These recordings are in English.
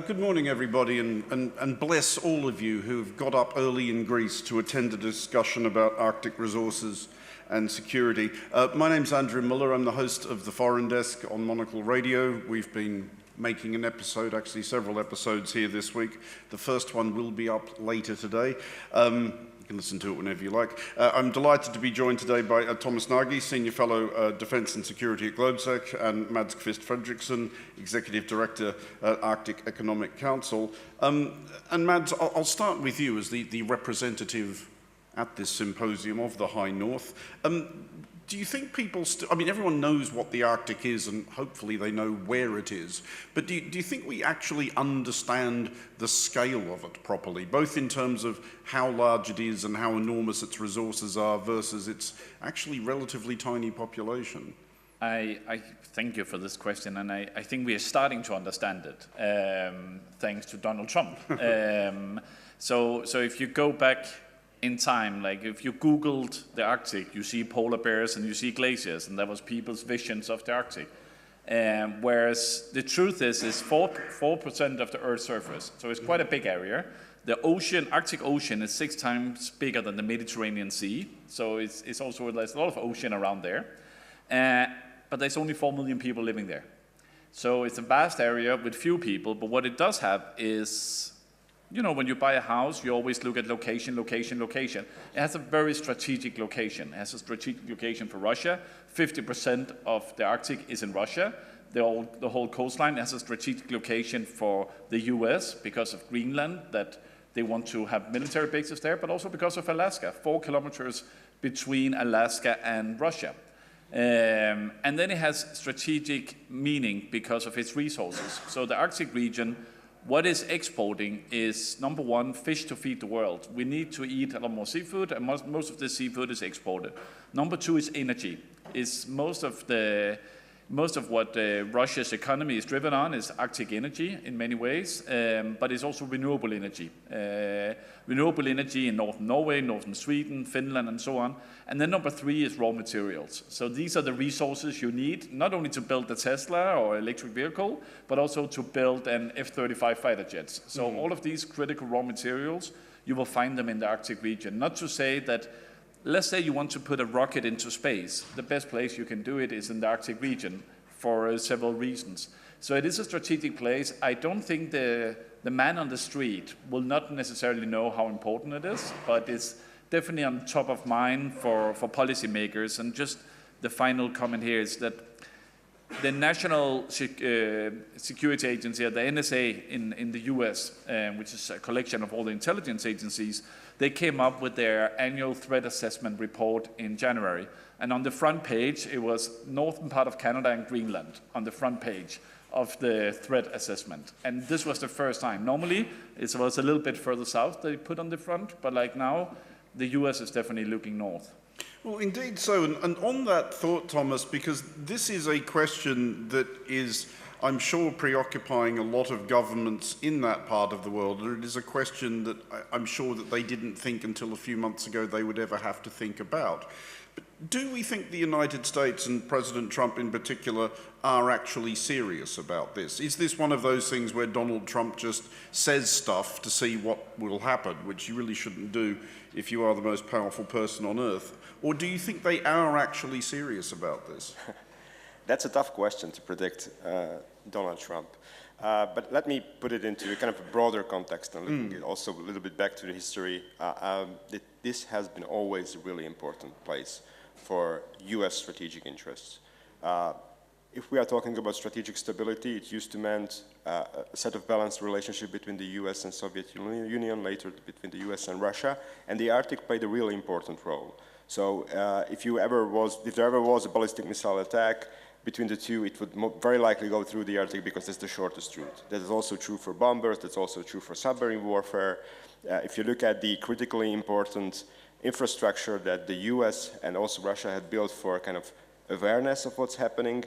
Good morning, everybody, and bless all of you who've got up early in Greece to attend a discussion about Arctic resources and security. My name's Andrew Mueller. I'm the host of the Foreign Desk on Monocle Radio. We've been making an episode, actually several episodes here this week. The first one will be up later today. You can listen to it whenever you like. I'm delighted to be joined today by Tomas Nagy, Senior Fellow Defence and Security at GLOBSEC, and Qvist Frederiksen, Executive Director at Arctic Economic Council. And Mads, I'll start with you as the representative at this symposium of the High North. Do you think people, I mean, everyone knows what the Arctic is and hopefully they know where it is, but do you think we actually understand the scale of it properly, both in terms of how large it is and how enormous its resources are versus its actually relatively tiny population? I thank you for this question, and I think we are starting to understand it, thanks to Donald Trump. So if you go back in time, like if you Googled the Arctic, you see polar bears and you see glaciers, and that was people's visions of the Arctic. Whereas the truth is 4% of the Earth's surface, so it's quite a big area. The ocean, Arctic Ocean, is 6 times bigger than the Mediterranean Sea, so it's also, there's a lot of ocean around there. But there's only 4 million people living there. So it's a vast area with few people, but what it does have is, you know, when you buy a house, you always look at location, location, location. It has a very strategic location. It has a strategic location for Russia. 50% of the Arctic is in Russia. The whole coastline has a strategic location for the US because of Greenland, that they want to have military bases there, but also because of Alaska, 4 kilometers between Alaska and Russia. And then it has strategic meaning because of its resources. So the Arctic region, what is exporting is, number one, fish to feed the world. We need to eat a lot more seafood, and most of the seafood is exported. Number two is energy. Most of what Russia's economy is driven on is Arctic energy in many ways, but it's also renewable energy. Renewable energy in northern Norway, northern Sweden, Finland, and so on. And then number three is raw materials. So these are the resources you need, not only to build the Tesla or electric vehicle, but also to build an F-35 fighter jets. So all of these critical raw materials, you will find them in the Arctic region. Not to say that, let's say you want to put a rocket into space. The best place you can do it is in the Arctic region for several reasons. So it is a strategic place. I don't think the man on the street will not necessarily know how important it is, but it's definitely on top of mind for policymakers. And just the final comment here is that the National Security Agency, the NSA in the US, which is a collection of all the intelligence agencies, they came up with their annual threat assessment report in January. And on the front page, it was northern part of Canada and Greenland on the front page of the threat assessment. And this was the first time. Normally, it was a little bit further south they put on the front, but like now, the US is definitely looking north. Well, indeed so. And on that thought, Thomas, because this is a question that is, I'm sure, preoccupying a lot of governments in that part of the world, and it is a question that I'm sure that they didn't think until a few months ago they would ever have to think about. But do we think the United States and President Trump in particular are actually serious about this? Is this one of those things where Donald Trump just says stuff to see what will happen, which you really shouldn't do if you are the most powerful person on earth? Or do you think they are actually serious about this? That's a tough question to predict, Donald Trump. But let me put it into a kind of a broader context and looking also a little bit back to the history. This has been always a really important place for US strategic interests. If we are talking about strategic stability, it used to mean a set of balanced relationship between the US and Soviet Union, later between the US and Russia, and the Arctic played a really important role. So if there ever was a ballistic missile attack between the two, it would very likely go through the Arctic because it's the shortest route. That is also true for bombers, that's also true for submarine warfare. If you look at the critically important infrastructure that the US and also Russia had built for kind of awareness of what's happening,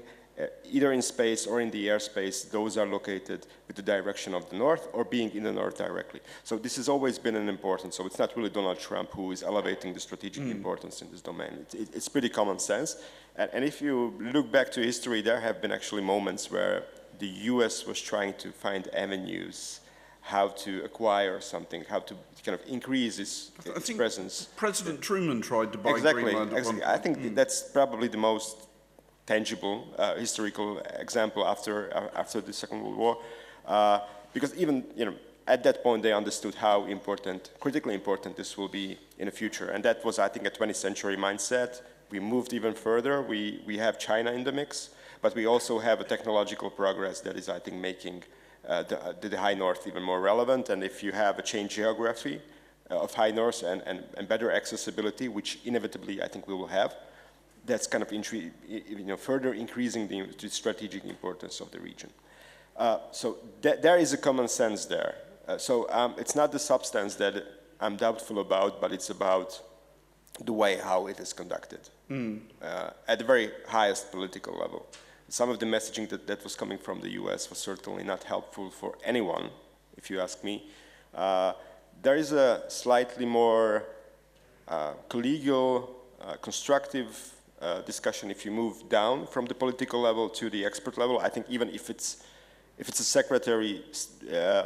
either in space or in the airspace, those are located with the direction of the north or being in the north directly. So this has always been an important, so it's not really Donald Trump who is elevating the strategic importance in this domain. It's pretty common sense. And if you look back to history, there have been actually moments where the US was trying to find avenues how to acquire something, how to kind of increase its presence. President Truman tried to buy Exactly. Greenland at one Exactly. point. I think that's probably the most tangible historical example after the Second World War, because even at that point they understood how important, critically important, this will be in the future, and that was, I think, a 20th century mindset. We moved even further. We have China in the mix, but we also have a technological progress that is, I think, making the High North even more relevant. And if you have a changed geography of High North and better accessibility, which inevitably I think we will have, that's kind of further increasing the strategic importance of the region. So there is a common sense there. So it's not the substance that I'm doubtful about, but it's about the way how it is conducted at the very highest political level. Some of the messaging that was coming from the US was certainly not helpful for anyone, if you ask me. There is a slightly more collegial, constructive discussion if you move down from the political level to the expert level. I think even if it's a secretary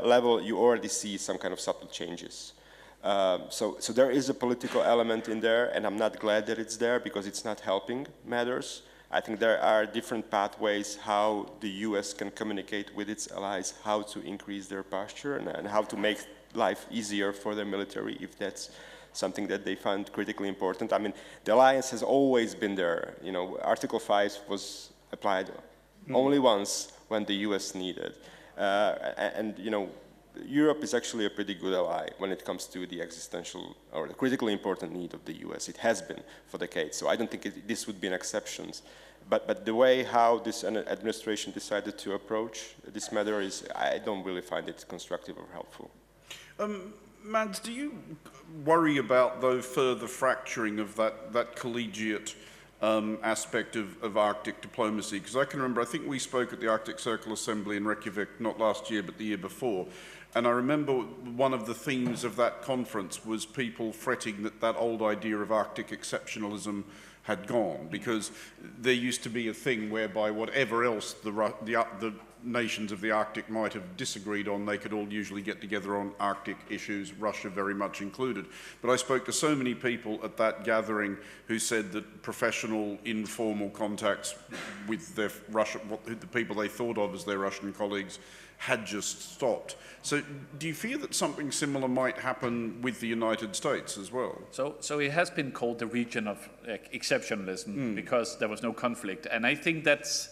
level, you already see some kind of subtle changes. So there is a political element in there, and I'm not glad that it's there because it's not helping matters. I think there are different pathways how the US can communicate with its allies, how to increase their posture and how to make life easier for their military if that's something that they find critically important. I mean, the alliance has always been there. Article 5 was applied only once when the US needed. Europe is actually a pretty good ally when it comes to the existential or the critically important need of the US. It has been for decades, so I don't think this would be an exception. But the way how this administration decided to approach this matter I don't really find it constructive or helpful. Mads, do you worry about the further fracturing of that collegiate aspect of Arctic diplomacy? Because I can remember, I think we spoke at the Arctic Circle Assembly in Reykjavik, not last year, but the year before. And I remember one of the themes of that conference was people fretting that old idea of Arctic exceptionalism had gone, because there used to be a thing whereby whatever else the nations of the Arctic might have disagreed on, they could all usually get together on Arctic issues, Russia very much included. But I spoke to so many people at that gathering who said that professional, informal contacts with the people they thought of as their Russian colleagues had just stopped. So do you fear that something similar might happen with the United States as well? So it has been called the region of exceptionalism because there was no conflict. And I think it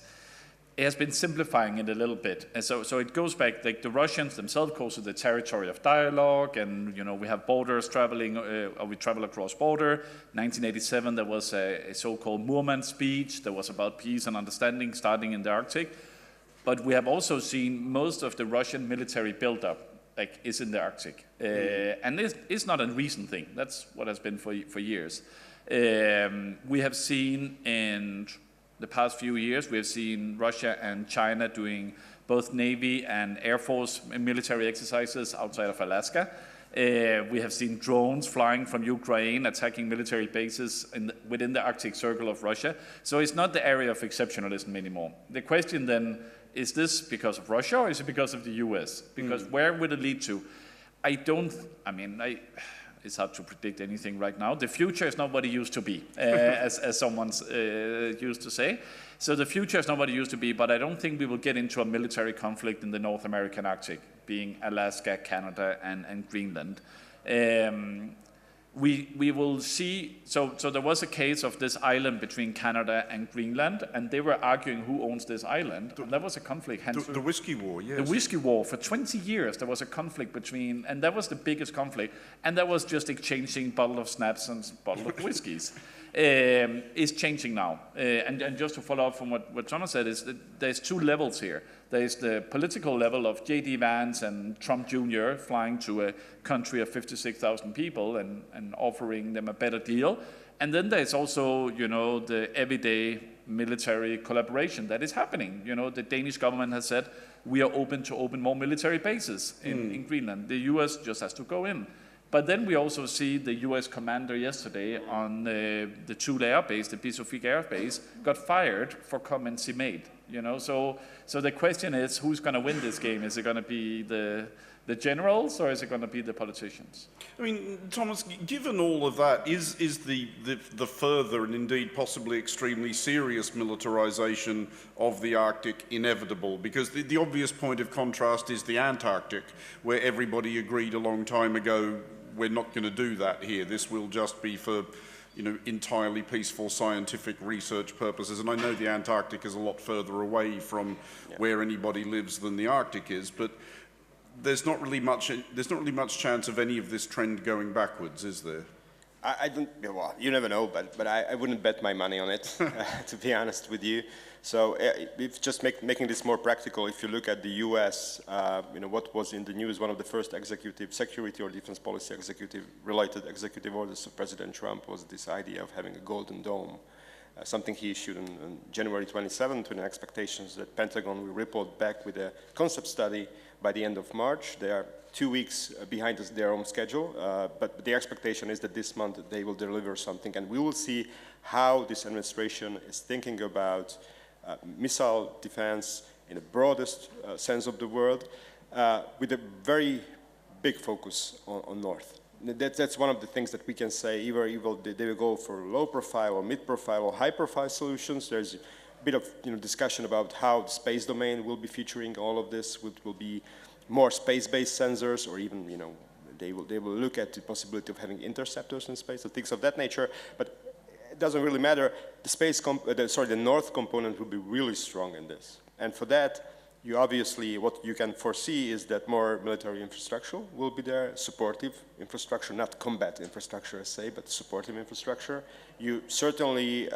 has been simplifying it a little bit. And so it goes back, like the Russians themselves call it the territory of dialogue, and we have borders traveling, or we travel across border. 1987 there was a so-called Murmansk speech that was about peace and understanding starting in the Arctic. But we have also seen most of the Russian military buildup is in the Arctic. And it's not a recent thing. That's what has been for years. We have seen in the past few years, we have seen Russia and China doing both Navy and Air Force military exercises outside of Alaska. We have seen drones flying from Ukraine, attacking military bases within the Arctic Circle of Russia. So it's not the area of exceptionalism anymore. The question then, is this because of Russia or is it because of the US? Because where would it lead to? It's hard to predict anything right now. The future is not what it used to be, as someone's used to say. So the future is not what it used to be, but I don't think we will get into a military conflict in the North American Arctic, being Alaska, Canada, and Greenland. We will see, so there was a case of this island between Canada and Greenland, and they were arguing who owns this island, and that was a conflict. The Whiskey War, yes. The Whiskey War, for 20 years there was a conflict between, and that was the biggest conflict, and that was just exchanging bottle of snaps and bottle of whiskeys. Is changing now. And just to follow up from what Tomas said, is that there's two levels here. There's the political level of J.D. Vance and Trump Jr. flying to a country of 56,000 people and offering them a better deal. And then there's also, the everyday military collaboration that is happening. The Danish government has said, we are open to open more military bases in Greenland. The US just has to go in. But then we also see the US commander yesterday on the Thule Air Base, the Bisofik Air Base, got fired for comments he made. So the question is, who's going to win this game? Is it going to be the generals, or is it going to be the politicians? I mean, Thomas, given all of that, is the further and indeed possibly extremely serious militarization of the Arctic inevitable? Because the obvious point of contrast is the Antarctic, where everybody agreed a long time ago, we're not going to do that here. This will just be for, entirely peaceful scientific research purposes. And I know the Antarctic is a lot further away from where anybody lives than the Arctic is, but there's not really much chance of any of this trend going backwards, is there? I don't. Well, you never know, but I wouldn't bet my money on it, to be honest with you. So if just making this more practical, if you look at the U.S., what was in the news, one of the first executive security or defense policy related executive orders of President Trump was this idea of having a golden dome, something he issued on January 27th, with expectations that Pentagon will report back with a concept study by the end of March. They are 2 weeks behind their own schedule, but the expectation is that this month they will deliver something, and we will see how this administration is thinking about missile defense in the broadest sense of the word, with a very big focus on North. That's one of the things that we can say. Either they will go for low profile or mid profile or high profile solutions. There's a bit of discussion about how the space domain will be featuring all of this. Will be more space-based sensors, or even they will look at the possibility of having interceptors in space, or things of that nature. But it doesn't really matter. The North component will be really strong in this, and for that, what you can foresee is that more military infrastructure will be there, supportive infrastructure, not combat infrastructure, but supportive infrastructure. You certainly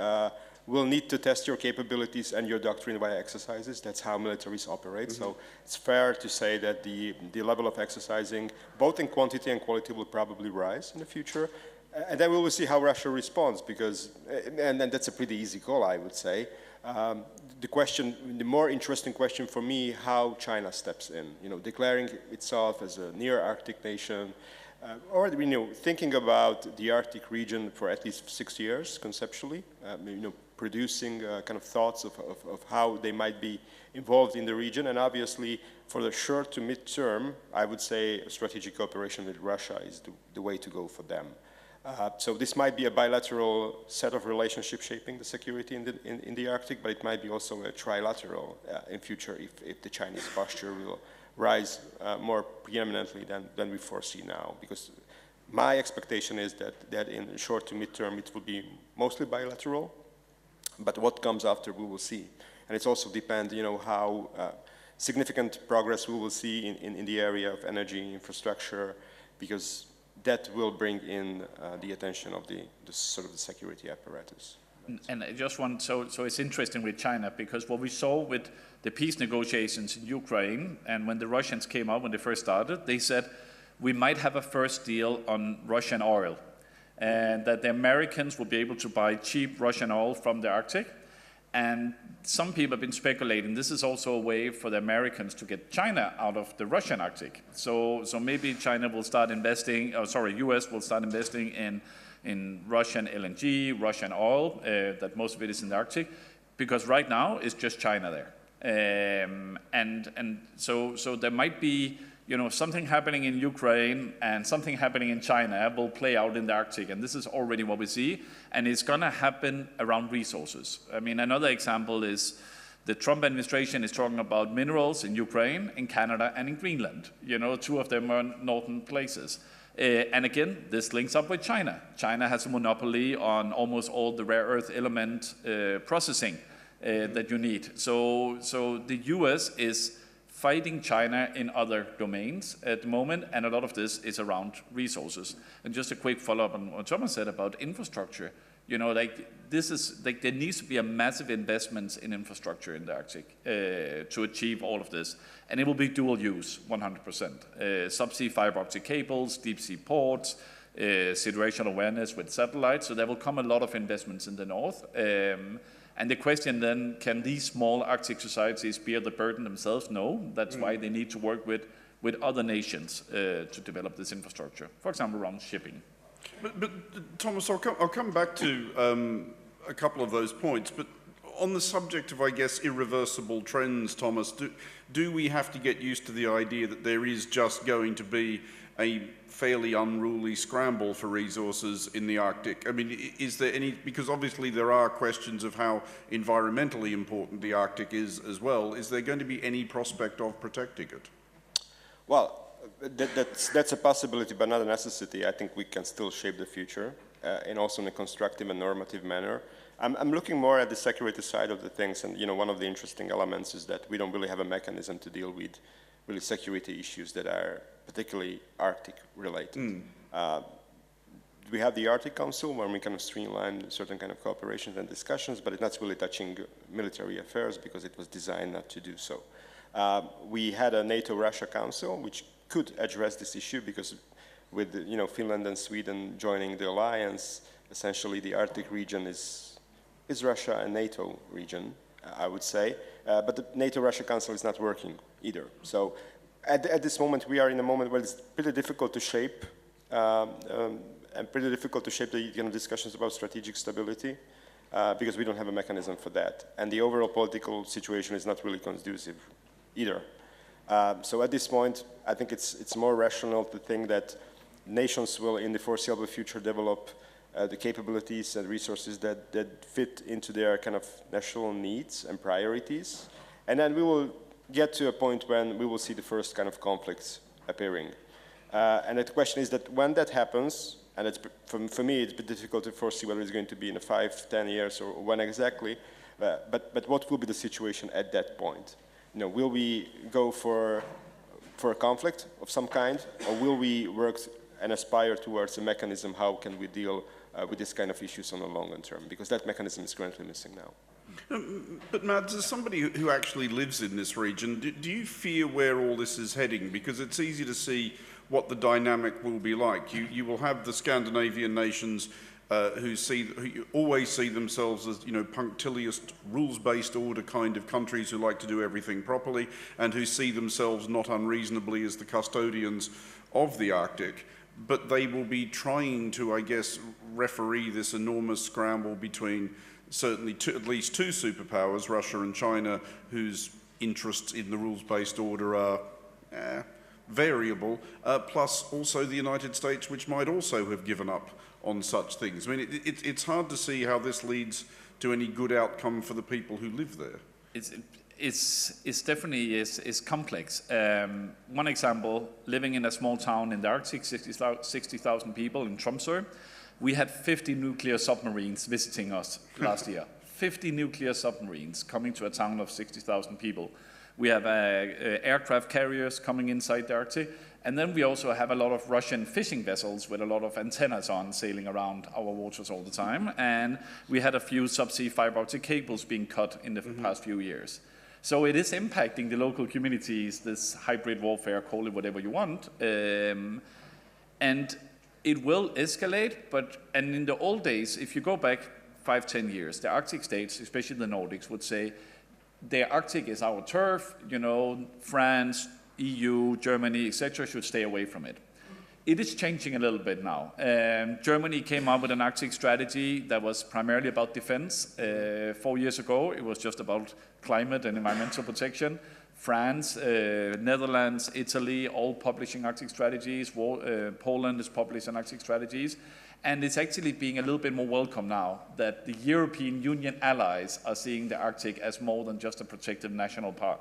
will need to test your capabilities and your doctrine via exercises. That's how militaries operate. Mm-hmm. So it's fair to say that the level of exercising, both in quantity and quality, will probably rise in the future. And then we will see how Russia responds, and that's a pretty easy call, I would say. The more interesting question for me, how China steps in, declaring itself as a near Arctic nation, or thinking about the Arctic region for at least 6 years conceptually, producing kind of thoughts of how they might be involved in the region, and obviously for the short to mid-term, I would say strategic cooperation with Russia is the way to go for them. So this might be a bilateral set of relationships shaping the security in the Arctic, but it might be also a trilateral in future if the Chinese posture will rise more preeminently than we foresee now. Because my expectation is that in the short to mid-term it will be mostly bilateral, but what comes after we will see. And it also depends, how significant progress we will see in the area of energy infrastructure, because that will bring in the attention of the security apparatus. And I just want, so it's interesting with China, because what we saw with the peace negotiations in Ukraine, and when the Russians came out, when they first started, they said, we might have a first deal on Russian oil, and that the Americans will be able to buy cheap Russian oil from the Arctic. And some people have been speculating this is also a way for the Americans to get China out of the Russian Arctic. So maybe China will start investing, US will start investing in Russian LNG, Russian oil, that most of it is in the Arctic, because right now it's just China there. And so there might be something happening in Ukraine and something happening in China will play out in the Arctic, and this is already what we see, and it's going to happen around resources. I mean, another example is the Trump administration is talking about minerals in Ukraine, in Canada, and in Greenland. Two of them are northern places. And again, this links up with China. China has a monopoly on almost all the rare earth element processing that you need. So the US is fighting China in other domains at the moment, and a lot of this is around resources. And just a quick follow-up on what Tomas said about infrastructure. There needs to be a massive investment in infrastructure in the Arctic to achieve all of this. And it will be dual use, 100%. Subsea fiber optic cables, deep sea ports, situational awareness with satellites. So there will come a lot of investments in the north. And the question then, can these small Arctic societies bear the burden themselves? No, that's why they need to work with with other nations to develop this infrastructure, for example, around shipping. But Thomas, I'll come back to a couple of those points, but on the subject of, I guess, irreversible trends, Thomas, do we have to get used to the idea that there is just going to be a fairly unruly scramble for resources in the Arctic? I mean, is there any, because obviously there are questions of how environmentally important the Arctic is as well. Is there going to be any prospect of protecting it? Well, that's a possibility, but not a necessity. I think we can still shape the future, and also in a constructive and normative manner. I'm looking more at the security side of the things, and one of the interesting elements is that we don't really have a mechanism to deal with really security issues that are particularly Arctic related. We have the Arctic Council where we kind of streamline certain kind of cooperations and discussions, but it's not really touching military affairs because it was designed not to do so. We had a NATO-Russia Council which could address this issue because with Finland and Sweden joining the alliance, essentially the Arctic region is Russia and NATO region, I would say, but the NATO-Russia Council is not working either. So at this moment, we are in a moment where it's pretty difficult to shape and pretty difficult to shape the discussions about strategic stability because we don't have a mechanism for that. And the overall political situation is not really conducive either. So at this point, I think it's more rational to think that nations will, in the foreseeable future, develop the capabilities and resources that fit into their kind of national needs and priorities. And then we will get to a point when we will see the first kind of conflicts appearing. And the question is that when that happens, and it's, for me, it's a bit difficult to foresee whether it's going to be in 5, 10 years or when exactly, but what will be the situation at that point? Will we go for a conflict of some kind, or will we work and aspire towards a mechanism how can we deal with this kind of issues on the longer term? Because that mechanism is currently missing now. But Mads, as somebody who actually lives in this region, do you fear where all this is heading? Because it's easy to see what the dynamic will be like. You will have the Scandinavian nations who always see themselves as punctilious, rules-based order kind of countries who like to do everything properly, and who see themselves not unreasonably as the custodians of the Arctic. But they will be trying to, I guess, referee this enormous scramble between certainly at least two superpowers, Russia and China, whose interests in the rules-based order are variable, plus also the United States, which might also have given up on such things. I mean, it's hard to see how this leads to any good outcome for the people who live there. It's definitely is complex. One example, living in a small town in the Arctic, 60,000 people in Tromsø, we had 50 nuclear submarines visiting us last year. 50 nuclear submarines coming to a town of 60,000 people. We have aircraft carriers coming inside the Arctic, and then we also have a lot of Russian fishing vessels with a lot of antennas on sailing around our waters all the time, and we had a few subsea fiber optic cables being cut in the past few years. So it is impacting the local communities, this hybrid warfare, call it whatever you want, and it will escalate, and in the old days, if you go back 5, 10 years, the Arctic states, especially the Nordics, would say, the Arctic is our turf, France, EU, Germany, etc. should stay away from it. It is changing a little bit now. Germany came up with an Arctic strategy that was primarily about defense. 4 years ago, it was just about climate and environmental protection. France, Netherlands, Italy, all publishing Arctic strategies. Poland is publishing Arctic strategies. And it's actually being a little bit more welcome now that the European Union allies are seeing the Arctic as more than just a protected national park.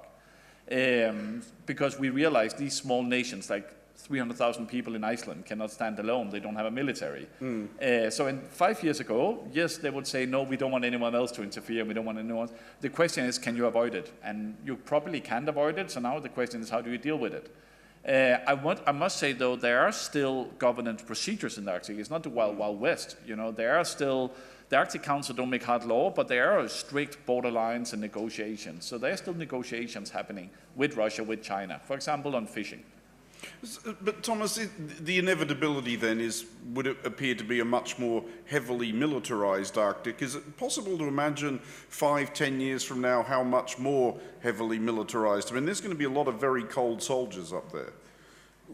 Because we realize these small nations, like 300,000 people in Iceland, cannot stand alone. They don't have a military. So 5 years ago, yes, they would say, no, we don't want anyone else to interfere. We don't want anyone. The question is, can you avoid it? And you probably can't avoid it. So now the question is, how do you deal with it? I must say, though, there are still governance procedures in the Arctic. It's not the Wild Wild West. There are still, the Arctic Council don't make hard law, but there are strict borderlines and negotiations. So there are still negotiations happening with Russia, with China, for example, on fishing. But Thomas, the inevitability then would it appear to be a much more heavily militarized Arctic? Is it possible to imagine 5, 10 years from now how much more heavily militarized? I mean, there's going to be a lot of very cold soldiers up there.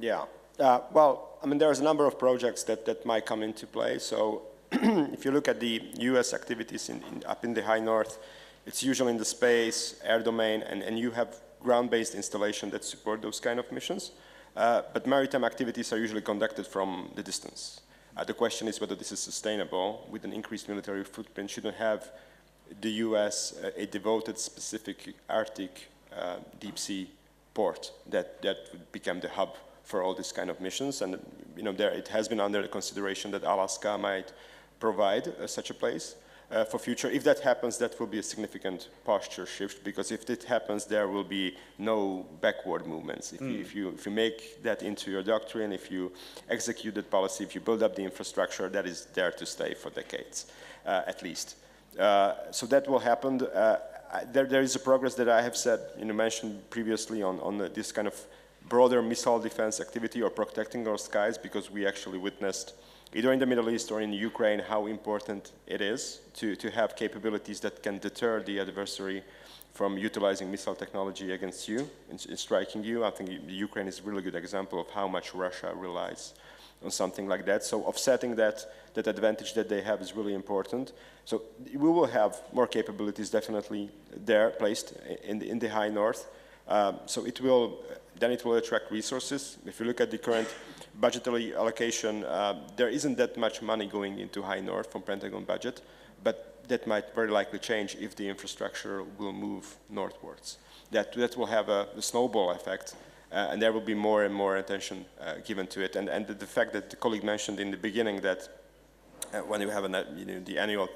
Yeah. Well, I mean, there's a number of projects that might come into play. So if you look at the US activities up in the high north, it's usually in the space, air domain, and you have ground-based installation that support those kind of missions. But maritime activities are usually conducted from the distance. The question is whether this is sustainable. With an increased military footprint, shouldn't have the US a devoted specific Arctic deep sea port that would become the hub for all these kind of missions. And there it has been under the consideration that Alaska might provide such a place for future. If that happens, that will be a significant posture shift, because if it happens, there will be no backward movements. If you make that into your doctrine, if you execute that policy, if you build up the infrastructure, that is there to stay for decades, at least. So that will happen. There is a progress that I have said, mentioned previously on this kind of broader missile defense activity or protecting our skies, because we actually witnessed either in the Middle East or in Ukraine how important it is to have capabilities that can deter the adversary from utilizing missile technology against you, in striking you. I think Ukraine is a really good example of how much Russia relies on something like that. So offsetting that advantage that they have is really important. So we will have more capabilities definitely there placed in the high north. So it will attract resources. If you look at the current budgetary allocation, there isn't that much money going into high north from Pentagon budget, but that might very likely change if the infrastructure will move northwards. That will have a snowball effect, and there will be more and more attention given to it. And the fact that the colleague mentioned in the beginning that when you have the annual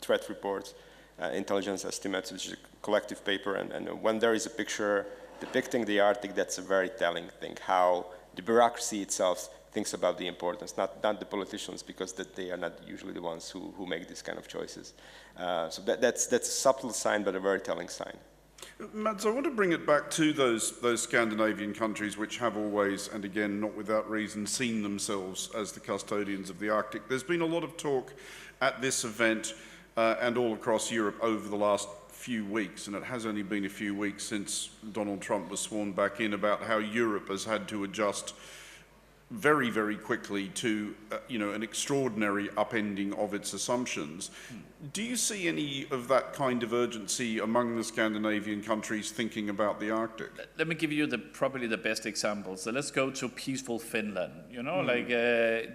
threat report, intelligence estimates, which is a collective paper, and when there is a picture depicting the Arctic, that's a very telling thing, how the bureaucracy itself thinks about the importance, not the politicians, because they are not usually the ones who make these kind of choices. So that's a subtle sign, but a very telling sign. Mads, I want to bring it back to those Scandinavian countries which have always, and again, not without reason, seen themselves as the custodians of the Arctic. There's been a lot of talk at this event and all across Europe over the last few weeks, and it has only been a few weeks since Donald Trump was sworn back in, about how Europe has had to adjust very, very quickly to an extraordinary upending of its assumptions. Do you see any of that kind of urgency among the Scandinavian countries thinking about the Arctic? Let me give you probably the best example. So let's go to peaceful Finland.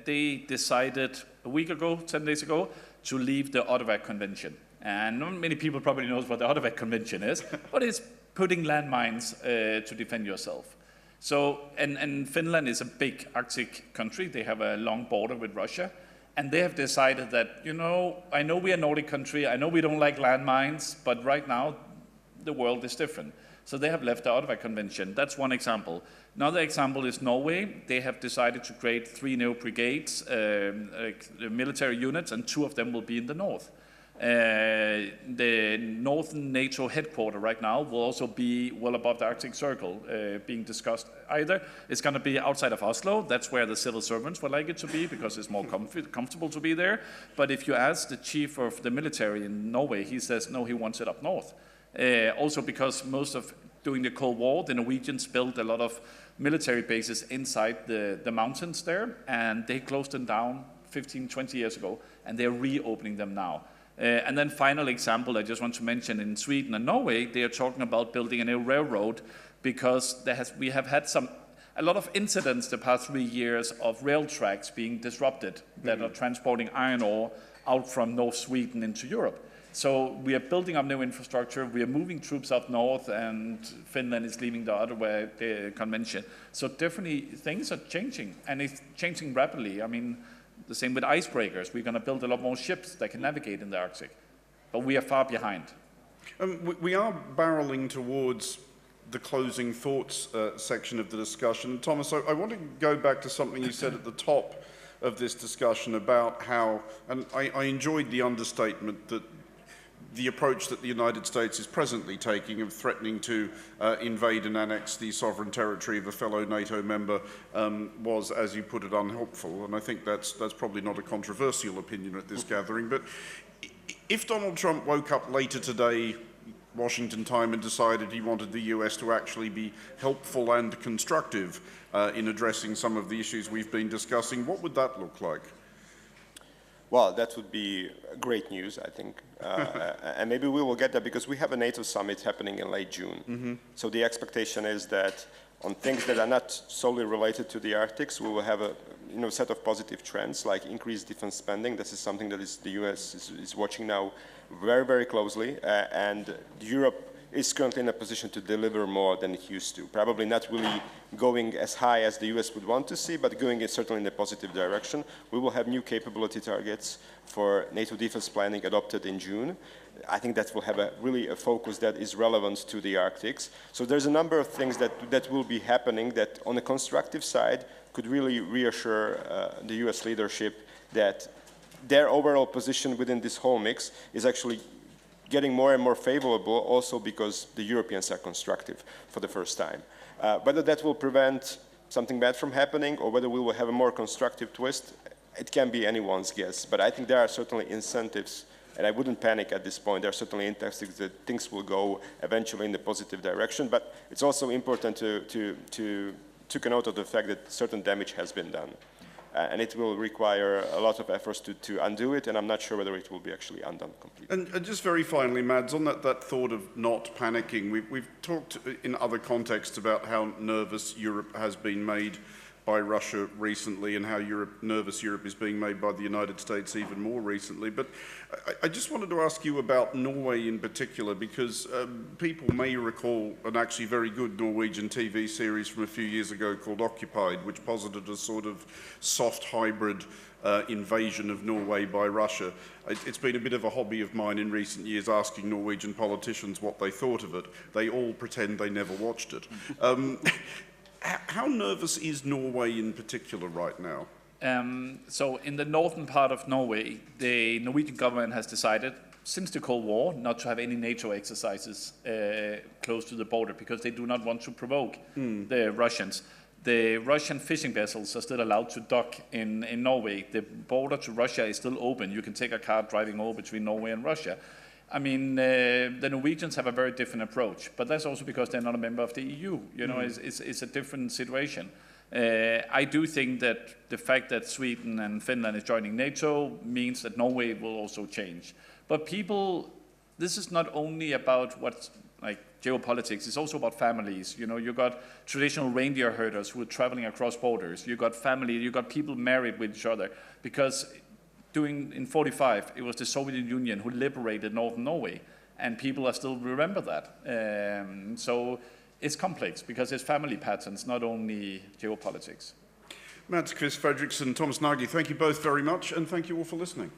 They decided a week ago, 10 days ago, to leave the Ottawa Convention. And not many people probably knows what the Ottawa Convention is, but it's putting landmines to defend yourself. So, and Finland is a big Arctic country. They have a long border with Russia. And they have decided that, I know we are a Nordic country. I know we don't like landmines, but right now the world is different. So they have left the Ottawa Convention. That's one example. Another example is Norway. They have decided to create 3 new brigades, military units, and 2 of them will be in the north. The northern NATO headquarters right now will also be well above the Arctic Circle, being discussed. Either it's going to be outside of Oslo, that's where the civil servants would like it to be, because it's more comfortable to be there. But if you ask the chief of the military in Norway, he says no, he wants it up north. Also because during the Cold War, the Norwegians built a lot of military bases inside the mountains there, and they closed them down 15, 20 years ago, and they're reopening them now. And then final example I just want to mention, in Sweden and Norway, they are talking about building a new railroad, because we have had a lot of incidents the past 3 years of rail tracks being disrupted that are transporting iron ore out from North Sweden into Europe. So we are building up new infrastructure, we are moving troops up north, and Finland is leaving the Ottawa Convention. So definitely things are changing, and it's changing rapidly. I mean, the same with icebreakers. We're going to build a lot more ships that can navigate in the Arctic, but we are far behind. We are barreling towards the closing thoughts section of the discussion. Thomas, I want to go back to something you said at the top of this discussion about how, and I enjoyed the understatement that the approach that the United States is presently taking of threatening to invade and annex the sovereign territory of a fellow NATO member was, as you put it, unhelpful. And I think that's probably not a controversial opinion at this gathering. But if Donald Trump woke up later today Washington time and decided he wanted the US to actually be helpful and constructive in addressing some of the issues we've been discussing, what would that look like? Well, that would be great news, I think. And maybe we will get there because we have a NATO summit happening in late June. Mm-hmm. So the expectation is that on things that are not solely related to the Arctic, we will have a set of positive trends like increased defense spending. This is something that the US is watching now very, very closely. And Europe is currently in a position to deliver more than it used to. Probably not really going as high as the US would want to see, but going certainly in a positive direction. We will have new capability targets for NATO defense planning adopted in June. I think that will have really a focus that is relevant to the Arctic. So there's a number of things that will be happening that on the constructive side could really reassure the US leadership that their overall position within this whole mix is actually getting more and more favorable also because the Europeans are constructive for the first time. Whether that will prevent something bad from happening or whether we will have a more constructive twist, it can be anyone's guess. But I think there are certainly incentives, and I wouldn't panic at this point. There are certainly incentives that things will go eventually in the positive direction. But it's also important to take note of the fact that certain damage has been done. And it will require a lot of efforts to undo it, and I'm not sure whether it will be actually undone completely. And just very finally, Mads, on that thought of not panicking, we've talked in other contexts about how nervous Europe has been made by Russia recently and how nervous Europe is being made by the United States even more recently. But I just wanted to ask you about Norway in particular, because people may recall an actually very good Norwegian TV series from a few years ago called Occupied, which posited a sort of soft hybrid invasion of Norway by Russia. It's been a bit of a hobby of mine in recent years asking Norwegian politicians what they thought of it. They all pretend they never watched it. How nervous is Norway in particular right now? So in the northern part of Norway, the Norwegian government has decided, since the Cold War, not to have any NATO exercises close to the border because they do not want to provoke the Russians. The Russian fishing vessels are still allowed to dock in Norway. The border to Russia is still open. You can take a car driving over between Norway and Russia. I mean, the Norwegians have a very different approach, but that's also because they're not a member of the EU. It's a different situation. I do think that the fact that Sweden and Finland is joining NATO means that Norway will also change. But this is not only about what's like geopolitics, it's also about families. You got traditional reindeer herders who are traveling across borders. You got family, you got people married with each other because in 45, it was the Soviet Union who liberated Northern Norway, and people are still remember that. So it's complex because it's family patterns, not only geopolitics. Mads, Qvist, Frederiksen, Tomas, Nagy, thank you both very much, and thank you all for listening.